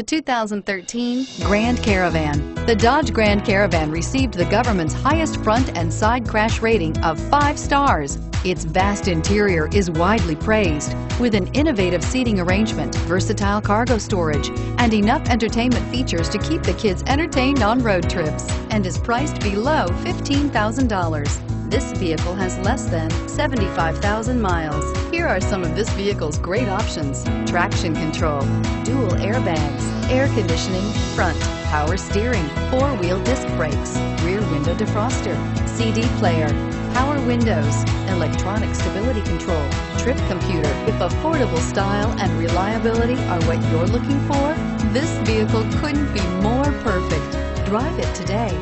2013 Grand Caravan. The Dodge Grand Caravan received the government's highest front and side crash rating of 5 stars. Its vast interior is widely praised, with an innovative seating arrangement, versatile cargo storage, and enough entertainment features to keep the kids entertained on road trips, and is priced below $15,000. This vehicle has less than 75,000 miles. Here are some of this vehicle's great options: traction control, dual airbags, air conditioning, front, power steering, 4-wheel disc brakes, rear window defroster, CD player, power windows, electronic stability control, trip computer. If affordable style and reliability are what you're looking for, this vehicle couldn't be more perfect. Drive it today.